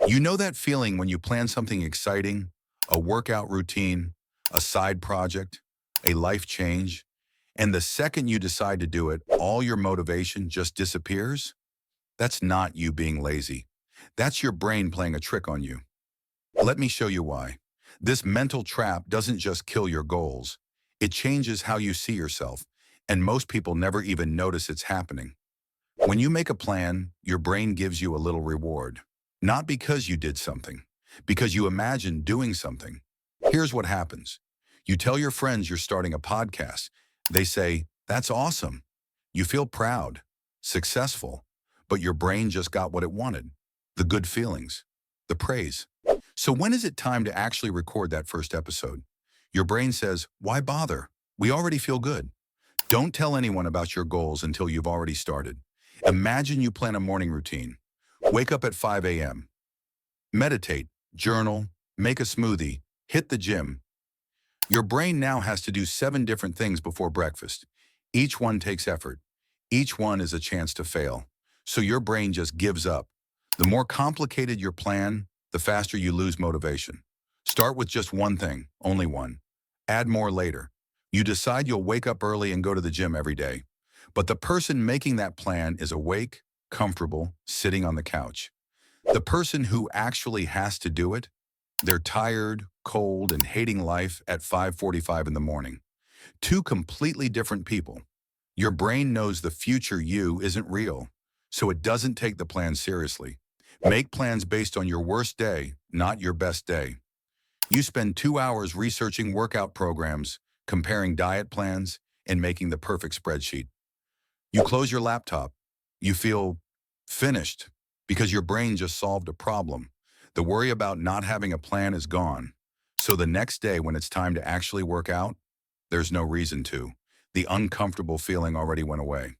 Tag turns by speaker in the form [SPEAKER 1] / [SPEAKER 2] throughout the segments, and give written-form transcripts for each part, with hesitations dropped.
[SPEAKER 1] You know that feeling when you plan something exciting, a workout routine, a side project, a life change, and the second you decide to do it, all your motivation just disappears? That's not you being lazy. That's your brain playing a trick on you. Let me show you why. This mental trap doesn't just kill your goals. It changes how you see yourself, and most people never even notice it's happening. When you make a plan, your brain gives you a little reward. Not because you did something, because you imagined doing something. Here's what happens. You tell your friends you're starting a podcast. They say, "That's awesome." You feel proud, successful, but your brain just got what it wanted. The good feelings, the praise. So when is it time to actually record that first episode? Your brain says, "Why bother? We already feel good." Don't tell anyone about your goals until you've already started. Imagine you plan a morning routine. Wake up at 5 a.m. Meditate, journal, make a smoothie, hit the gym. Your brain now has to do 7 different things before breakfast. Each one takes effort. Each one is a chance to fail. So your brain just gives up. The more complicated your plan, the faster you lose motivation. Start with just one thing, only one. Add more later. You decide you'll wake up early and go to the gym every day. But the person making that plan is awake, comfortable, sitting on the couch. The person who actually has to do it, they're tired, cold, and hating life at 5:45 in the morning. 2 completely different people. Your brain knows the future you isn't real, so it doesn't take the plan seriously. Make plans based on your worst day, not your best day. You spend 2 hours researching workout programs, comparing diet plans, and making the perfect spreadsheet. You close your laptop. You feel finished because your brain just solved a problem. The worry about not having a plan is gone. So the next day when it's time to actually work out, there's no reason to. The uncomfortable feeling already went away.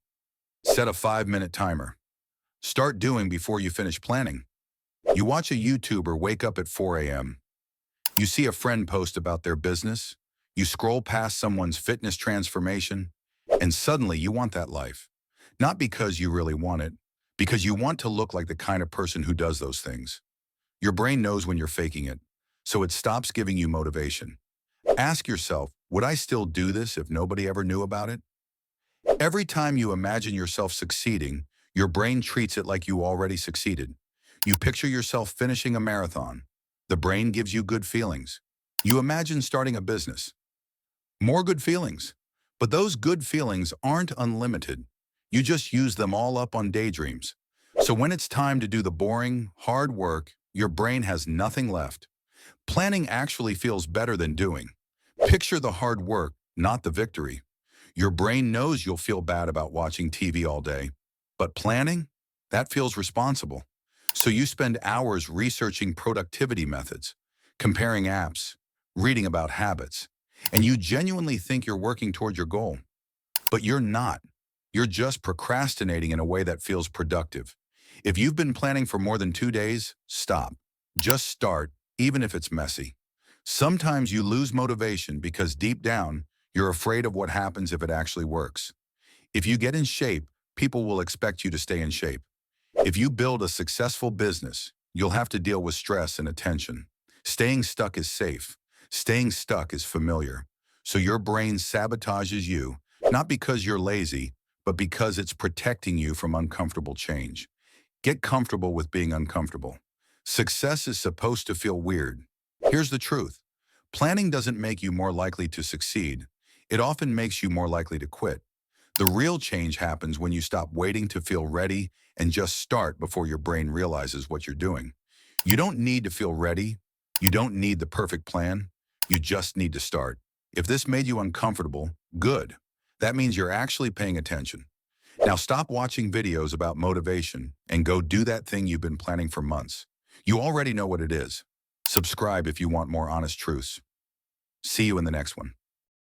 [SPEAKER 1] Set a 5-minute timer. Start doing before you finish planning. You watch a YouTuber wake up at 4 a.m. You see a friend post about their business. You scroll past someone's fitness transformation, and suddenly you want that life. Not because you really want it, because you want to look like the kind of person who does those things. Your brain knows when you're faking it, so it stops giving you motivation. Ask yourself, would I still do this if nobody ever knew about it? Every time you imagine yourself succeeding, your brain treats it like you already succeeded. You picture yourself finishing a marathon. The brain gives you good feelings. You imagine starting a business. More good feelings. But those good feelings aren't unlimited. You just use them all up on daydreams. So when it's time to do the boring, hard work, your brain has nothing left. Planning actually feels better than doing. Picture the hard work, not the victory. Your brain knows you'll feel bad about watching TV all day. But planning? That feels responsible. So you spend hours researching productivity methods, comparing apps, reading about habits, and you genuinely think you're working toward your goal. But you're not. You're just procrastinating in a way that feels productive. If you've been planning for more than 2 days, stop. Just start, even if it's messy. Sometimes you lose motivation because deep down, you're afraid of what happens if it actually works. If you get in shape, people will expect you to stay in shape. If you build a successful business, you'll have to deal with stress and attention. Staying stuck is safe. Staying stuck is familiar. So your brain sabotages you, not because you're lazy, but because it's protecting you from uncomfortable change. Get comfortable with being uncomfortable. Success is supposed to feel weird. Here's the truth. Planning doesn't make you more likely to succeed. It often makes you more likely to quit. The real change happens when you stop waiting to feel ready and just start before your brain realizes what you're doing. You don't need to feel ready. You don't need the perfect plan. You just need to start. If this made you uncomfortable, good. That means you're actually paying attention. Now stop watching videos about motivation and go do that thing you've been planning for months. You already know what it is. Subscribe if you want more honest truths. See you in the next one.